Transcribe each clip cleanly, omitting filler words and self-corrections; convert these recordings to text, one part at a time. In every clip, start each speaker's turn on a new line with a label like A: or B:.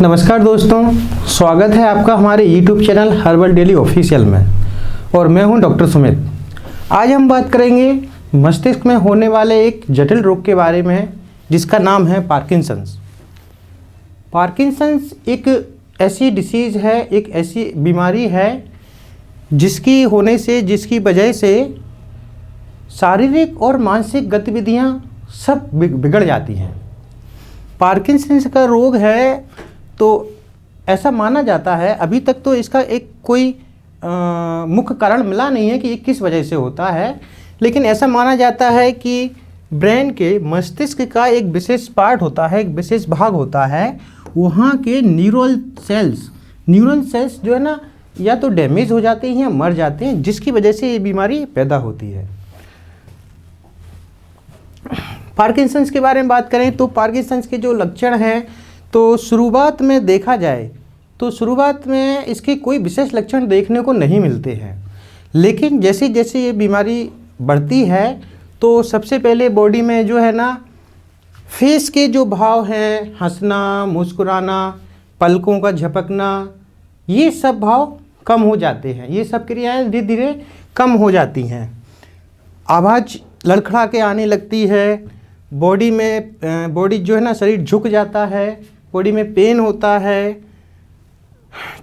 A: नमस्कार दोस्तों, स्वागत है आपका हमारे YouTube channel herbal daily official में। और मैं हूं डॉक्टर सुमित। आज हम बात करेंगे मस्तिष्क में होने वाले एक जटिल रोग के बारे में जिसका नाम है पार्किंसंस। पार्किंसंस एक ऐसी डिसीज़ है, एक ऐसी बीमारी है जिसकी वजह से शारीरिक और मानसिक गतिविधियां सब बिगड़ जाती हैं। पार्किंसंस का रोग है तो ऐसा माना जाता है, अभी तक तो इसका एक कोई मुख्य कारण मिला नहीं है कि ये किस वजह से होता है, लेकिन ऐसा माना जाता है कि ब्रेन के मस्तिष्क का एक विशेष पार्ट होता है, एक विशेष भाग होता है, वहाँ के न्यूरल सेल्स जो है ना, या तो डैमेज हो जाते हैं या मर जाते हैं, जिसकी वजह से ये बीमारी पैदा होती है। पार्किंसंस के बारे में बात करें तो पार्किंसंस के जो लक्षण हैं, तो शुरुआत में देखा जाए तो शुरुआत में इसके कोई विशेष लक्षण देखने को नहीं मिलते हैं, लेकिन जैसे जैसे ये बीमारी बढ़ती है तो सबसे पहले बॉडी में जो है ना, फेस के जो भाव हैं, हंसना, मुस्कुराना, पलकों का झपकना, ये सब भाव कम हो जाते हैं। ये सब क्रियाएं धीरे धीरे कम हो जाती हैं। आवाज़ लड़खड़ा के आने लगती है, बॉडी जो है ना, शरीर झुक जाता है, बॉडी में पेन होता है,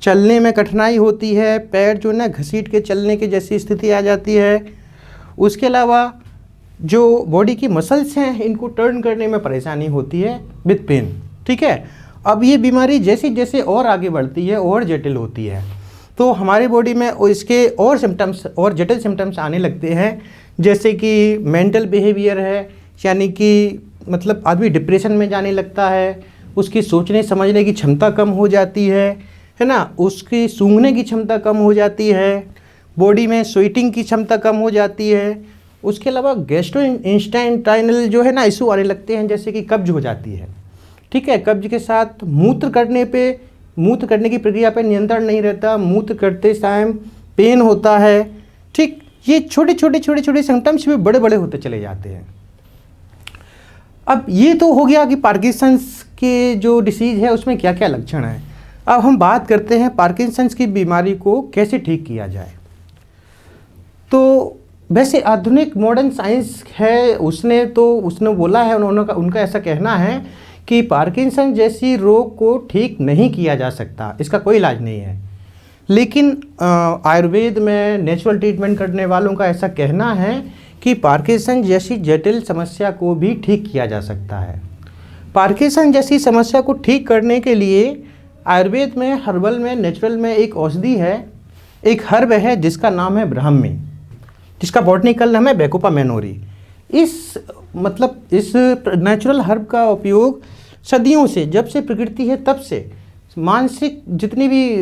A: चलने में कठिनाई होती है, पैर जो है ना घसीट के चलने की जैसी स्थिति आ जाती है। उसके अलावा जो बॉडी की मसल्स हैं, इनको टर्न करने में परेशानी होती है विद पेन। ठीक है, अब ये बीमारी जैसे जैसे और आगे बढ़ती है और जटिल होती है, तो हमारे बॉडी में इसके और सिम्टम्स और जटिल सिम्टम्स आने लगते हैं, जैसे कि मेंटल बिहेवियर है, यानी कि मतलब आदमी डिप्रेशन में जाने लगता है, उसकी सोचने समझने की क्षमता कम हो जाती है ना, उसकी सूंघने की क्षमता कम हो जाती है, बॉडी में स्वेटिंग की क्षमता कम हो जाती है। उसके अलावा गैस्ट्रोइंटेस्टाइनल जो है ना इशू आने लगते हैं, जैसे कि कब्ज हो जाती है। ठीक है, कब्ज के साथ मूत्र करने की प्रक्रिया पे नियंत्रण नहीं रहता, मूत्र करते टाइम पेन होता है। ठीक, ये छोटे छोटे सिम्टम्स भी बड़े बड़े होते चले जाते हैं। अब ये तो हो गया कि पार्किंसंस के जो डिसीज़ है उसमें क्या क्या लक्षण हैं। अब हम बात करते हैं पार्किंसंस की बीमारी को कैसे ठीक किया जाए। तो वैसे आधुनिक मॉडर्न साइंस है, उसने बोला है, उनका ऐसा कहना है कि पार्किंसन जैसी रोग को ठीक नहीं किया जा सकता, इसका कोई इलाज नहीं है। लेकिन आयुर्वेद में नेचुरल ट्रीटमेंट करने वालों का ऐसा कहना है कि पार्किंसन जैसी जटिल समस्या को भी ठीक किया जा सकता है। पार्किंसन जैसी समस्या को ठीक करने के लिए आयुर्वेद में, हर्बल में, नेचुरल में एक औषधि है, एक हर्ब है जिसका नाम है ब्राह्मी, जिसका बॉटनिकल नाम है बैकोपा मैनोरी। इस नेचुरल हर्ब का उपयोग सदियों से, जब से प्रकृति है तब से, मानसिक जितनी भी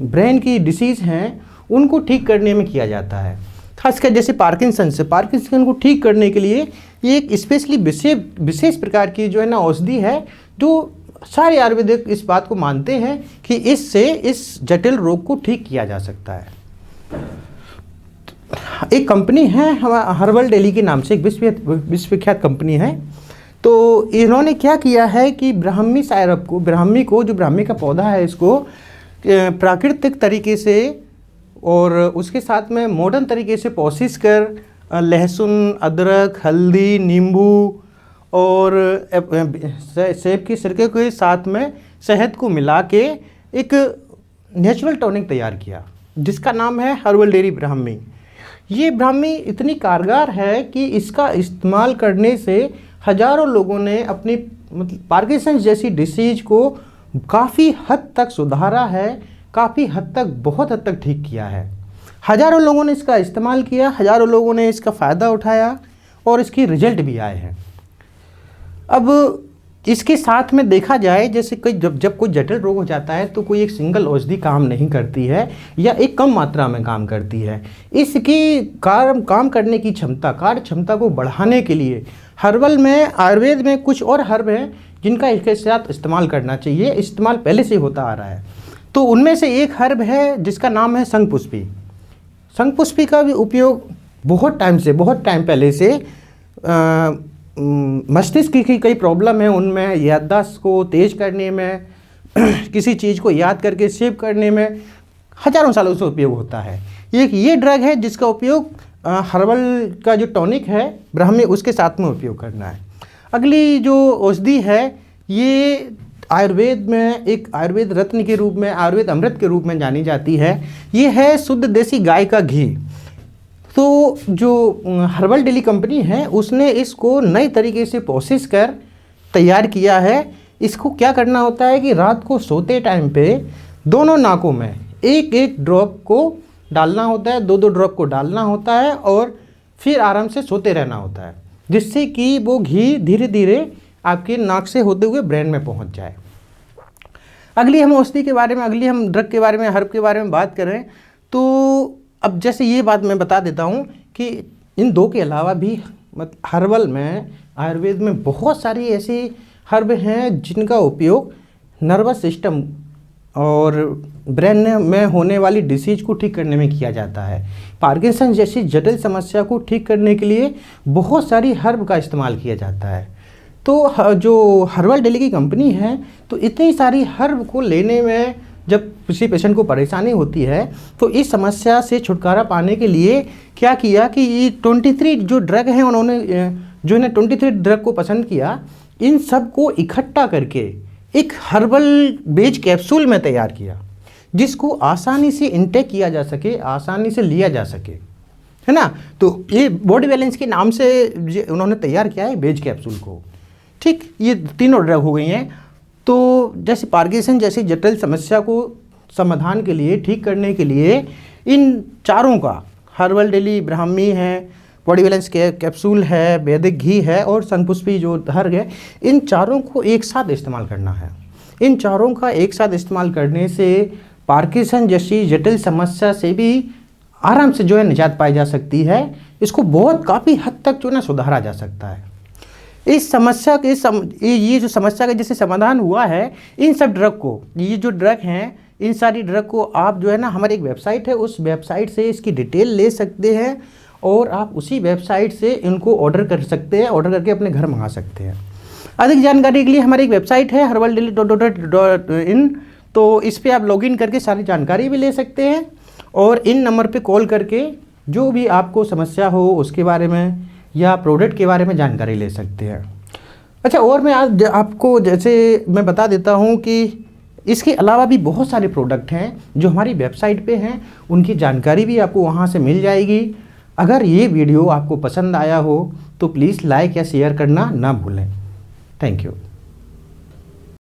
A: ब्रेन की डिसीज़ हैं उनको ठीक करने में किया जाता है। खासकर जैसे पार्किंसन को ठीक करने के लिए ये एक स्पेशली विशेष प्रकार की जो है ना औषधि है, जो सारे आयुर्वेदिक इस बात को मानते हैं कि इससे इस जटिल रोग को ठीक किया जा सकता है। एक कंपनी है हर्बल डेली के नाम से, एक विश्वविख्यात कंपनी है। तो इन्होंने क्या किया है कि ब्राह्मी को, जो ब्राह्मी का पौधा है, इसको प्राकृतिक तरीके से और उसके साथ में मॉडर्न तरीके से प्रोसेस कर लहसुन, अदरक, हल्दी, नींबू और सेब के सिरके के साथ में शहद को मिला के एक नेचुरल टॉनिक तैयार किया, जिसका नाम है हर्बल डेली ब्राह्मी। ये ब्राह्मी इतनी कारगर है कि इसका इस्तेमाल करने से हजारों लोगों ने अपनी पार्किंसन जैसी डिसीज को काफ़ी हद तक सुधारा है, काफ़ी हद तक, बहुत हद तक ठीक किया है। हजारों लोगों ने इसका इस्तेमाल किया, हजारों लोगों ने इसका फ़ायदा उठाया और इसकी रिजल्ट भी आए हैं। अब इसके साथ में देखा जाए, जैसे जब कोई जटिल रोग हो जाता है तो कोई एक सिंगल औषधि काम नहीं करती है या एक कम मात्रा में काम करती है। इसकी काम करने की कार्य क्षमता को बढ़ाने के लिए हर्बल में, आयुर्वेद में कुछ और हर्ब हैं जिनका इसके साथ इस्तेमाल करना चाहिए, इस्तेमाल पहले से होता आ रहा है। तो उनमें से एक हर्ब है जिसका नाम है शंखपुष्पी। शंखपुष्पी का भी उपयोग बहुत टाइम पहले से मस्तिष्क की कई प्रॉब्लम है, उनमें याददाश्त को तेज करने में, किसी चीज़ को याद करके सेव करने में हजारों सालों से उपयोग होता है। एक ये ड्रग है जिसका उपयोग हर्बल का जो टॉनिक है ब्राह्मी, उसके साथ में उपयोग करना है। अगली जो औषधि है ये आयुर्वेद में एक आयुर्वेद रत्न के रूप में, आयुर्वेद अमृत के रूप में जानी जाती है। ये है शुद्ध देसी गाय का घी। तो जो हर्बल डेली कंपनी है उसने इसको नए तरीके से प्रोसेस कर तैयार किया है। इसको क्या करना होता है कि रात को सोते टाइम पे दोनों नाकों में एक एक ड्रॉप को डालना होता है, दो दो ड्रॉप को डालना होता है और फिर आराम से सोते रहना होता है, जिससे कि वो घी धीरे धीरे आपके नाक से होते हुए ब्रेन में पहुंच जाए। अगली हम औषधि के बारे में, अगली हम ड्रग के बारे में, हर्ब के बारे में बात करें तो अब जैसे ये बात मैं बता देता हूँ कि इन दो के अलावा भी हर्बल में, आयुर्वेद में बहुत सारी ऐसी हर्ब हैं जिनका उपयोग नर्वस सिस्टम और ब्रेन में होने वाली डिसीज को ठीक करने में किया जाता है। पार्किंसन जैसी जटिल समस्या को ठीक करने के लिए बहुत सारी हर्ब का इस्तेमाल किया जाता है। तो जो हर्बल डेली की कंपनी है तो इतनी सारी हर्ब को लेने में जब किसी पेशेंट को परेशानी होती है तो इस समस्या से छुटकारा पाने के लिए क्या किया कि ये 23 जो ड्रग हैं उन्होंने जो इन्हें 23 ड्रग को पसंद किया, इन सब को इकट्ठा करके एक हर्बल बेज कैप्सूल में तैयार किया जिसको आसानी से इंटेक किया जा सके, आसानी से लिया जा सके, है ना। तो ये बॉडी बैलेंस के नाम से उन्होंने तैयार किया है बेज कैप्सूल को। ठीक, ये तीनों ड्रग हो गई हैं। तो जैसे पार्किंसन जैसी जटिल समस्या को समाधान के लिए, ठीक करने के लिए इन चारों का, हर्बल डेली ब्राह्मी है, बॉडी बैलेंस कैप्सूल है, वैदिक घी है और शंखपुष्पी जो हर्ब है, इन चारों को एक साथ इस्तेमाल करना है। इन चारों का एक साथ इस्तेमाल करने से पार्किंसन जैसी जटिल समस्या से भी आराम से जो है निजात पाई जा सकती है। इसको बहुत काफ़ी हद तक जो है ना सुधारा जा सकता है। इस समस्या के ये जो समस्या का जैसे समाधान हुआ है, इन सब ड्रग को, ये जो ड्रग हैं, इन सारी ड्रग को आप जो है ना हमारी एक वेबसाइट है, उस वेबसाइट से इसकी डिटेल ले सकते हैं और आप उसी वेबसाइट से इनको ऑर्डर कर सकते हैं, ऑर्डर करके अपने घर मंगा सकते हैं। अधिक जानकारी के लिए हमारी एक वेबसाइट है herbaldaily.in, तो इस पर आप लॉगिन करके सारी जानकारी भी ले सकते हैं और इन नंबर पे कॉल करके जो भी आपको समस्या हो उसके बारे में या प्रोडक्ट के बारे में जानकारी ले सकते हैं। अच्छा, और मैं आज आपको जैसे मैं बता देता हूँ कि इसके अलावा भी बहुत सारे प्रोडक्ट हैं जो हमारी वेबसाइट पे हैं, उनकी जानकारी भी आपको वहाँ से मिल जाएगी। अगर ये वीडियो आपको पसंद आया हो तो प्लीज़ लाइक या शेयर करना ना भूलें। Thank you.